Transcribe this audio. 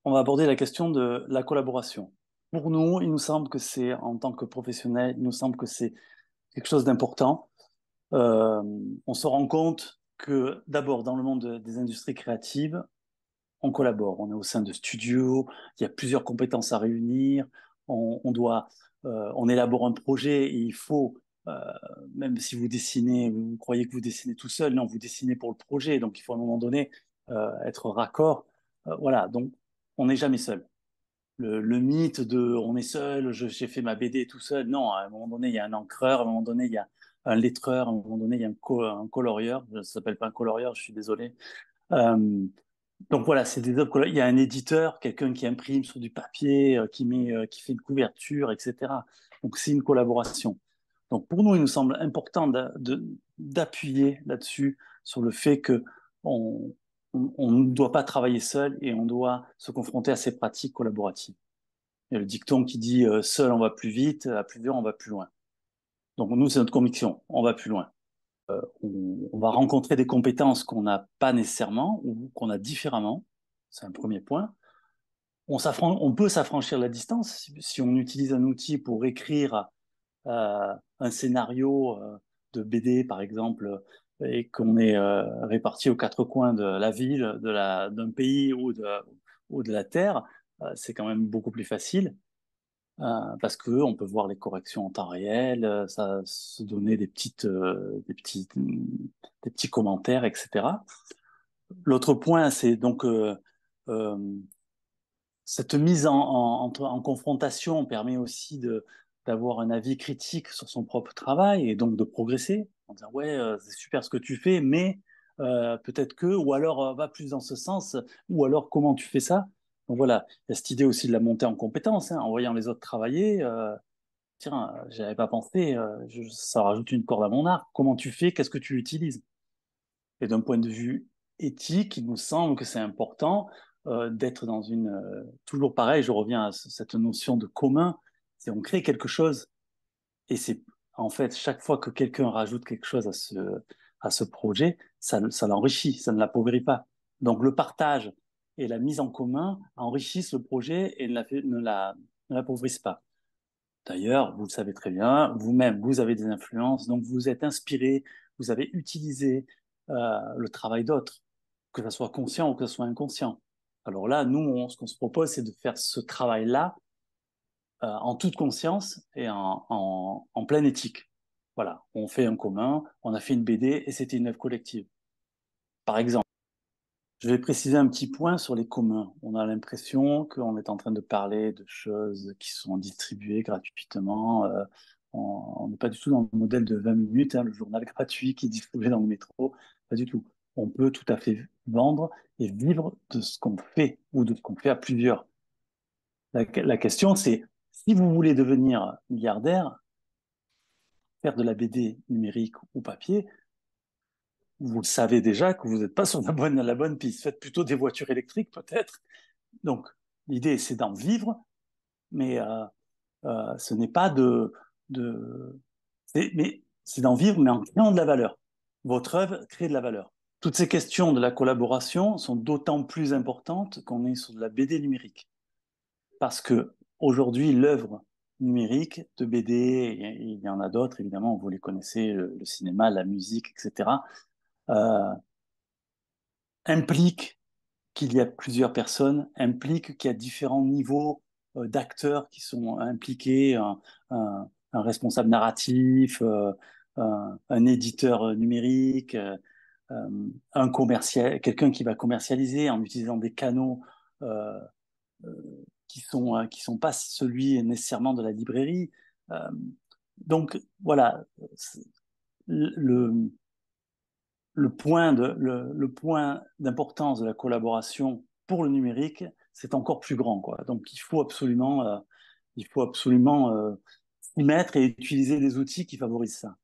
on va aborder la question de la collaboration. Pour nous, il nous semble que c'est, en tant que professionnel, il nous semble que c'est quelque chose d'important. Euh, on se rend compte que d'abord, dans le monde des industries créatives, on collabore. On est au sein de studios, il y a plusieurs compétences à réunir, on élabore un projet et il faut, euh, même si vous dessinez, vous croyez que vous dessinez tout seul, non, vous dessinez pour le projet, donc il faut à un moment donné être raccord. Voilà, donc on n'est jamais seul. Le mythe de on est seul, j'ai fait ma BD tout seul, non, à un moment donné, il y a un encreur, à un moment donné, il y a un lettreur, à un moment donné, il y a un colorieur, ça ne s'appelle pas un colorieur, je suis désolé. Euh, donc voilà, c'est des œuvres. Il y a un éditeur, quelqu'un qui imprime sur du papier, qui fait une couverture, etc. Donc c'est une collaboration. Donc pour nous, il nous semble important d'appuyer là-dessus, sur le fait que on, on ne doit pas travailler seul et on doit se confronter à ces pratiques collaboratives. Il y a le dicton qui dit seul on va plus vite, à plusieurs on va plus loin. Donc nous, c'est notre conviction, on va plus loin. On va rencontrer des compétences qu'on n'a pas nécessairement ou qu'on a différemment. C'est un premier point. On peut s'affranchir la distance si on utilise un outil pour écrire un scénario de BD, par exemple, et qu'on est réparti aux quatre coins de la ville, d'un pays ou de la Terre. C'est quand même beaucoup plus facile parce que on peut voir les corrections en temps réel, ça se donner des petits commentaires, etc. L'autre point, c'est donc euh, cette mise en confrontation permet aussi d'avoir un avis critique sur son propre travail et donc de progresser en disant ouais, c'est super ce que tu fais, mais peut-être que, ou alors va plus dans ce sens, ou alors comment tu fais ça. Donc voilà, il y a cette idée aussi de la montée en compétence, hein, en voyant les autres travailler. Tiens, j'y avais pas pensé, ça rajoute une corde à mon arc. Comment tu fais? Qu'est-ce que tu utilises? Et d'un point de vue éthique, il nous semble que c'est important d'être dans toujours pareil, je reviens à cette notion de commun, c'est on crée quelque chose et c'est en fait chaque fois que quelqu'un rajoute quelque chose à ce projet, ça l'enrichit, ça ne l'appauvrit pas. Donc le partage et la mise en commun enrichissent le projet et ne l'appauvrissent pas. D'ailleurs, vous le savez très bien, vous-même, vous avez des influences, donc vous êtes inspiré, vous avez utilisé le travail d'autres, que ça soit conscient ou que ça soit inconscient. Alors là, nous, ce qu'on se propose, c'est de faire ce travail-là en toute conscience et en pleine éthique. Voilà, on fait un commun, on a fait une BD et c'était une œuvre collective. Par exemple, je vais préciser un petit point sur les communs. On a l'impression qu'on est en train de parler de choses qui sont distribuées gratuitement. On n'est pas du tout dans le modèle de 20 minutes, hein, le journal gratuit qui est distribué dans le métro. Pas du tout. On peut tout à fait vendre et vivre de ce qu'on fait ou de ce qu'on fait à plusieurs. La question, c'est si vous voulez devenir milliardaire, faire de la BD numérique ou papier, vous savez déjà que vous n'êtes pas sur la bonne piste. Faites plutôt des voitures électriques peut-être. Donc, l'idée, c'est d'en vivre, mais ce n'est pas mais c'est d'en vivre, mais en créant de la valeur. Votre œuvre crée de la valeur. Toutes ces questions de la collaboration sont d'autant plus importantes qu'on est sur de la BD numérique. Parce que aujourd'hui, l'œuvre numérique de BD, et il y en a d'autres, évidemment, vous les connaissez, le cinéma, la musique, etc., euh, implique qu'il y a plusieurs personnes implique qu'il y a différents niveaux d'acteurs qui sont impliqués, un responsable narratif, un éditeur numérique, un commercial, quelqu'un qui va commercialiser en utilisant des canaux euh, qui sont pas celui nécessairement de la librairie. Euh, donc voilà, le, le point d'importance de la collaboration pour le numérique, c'est encore plus grand, quoi. Donc, il faut absolument s'y mettre et utiliser des outils qui favorisent ça.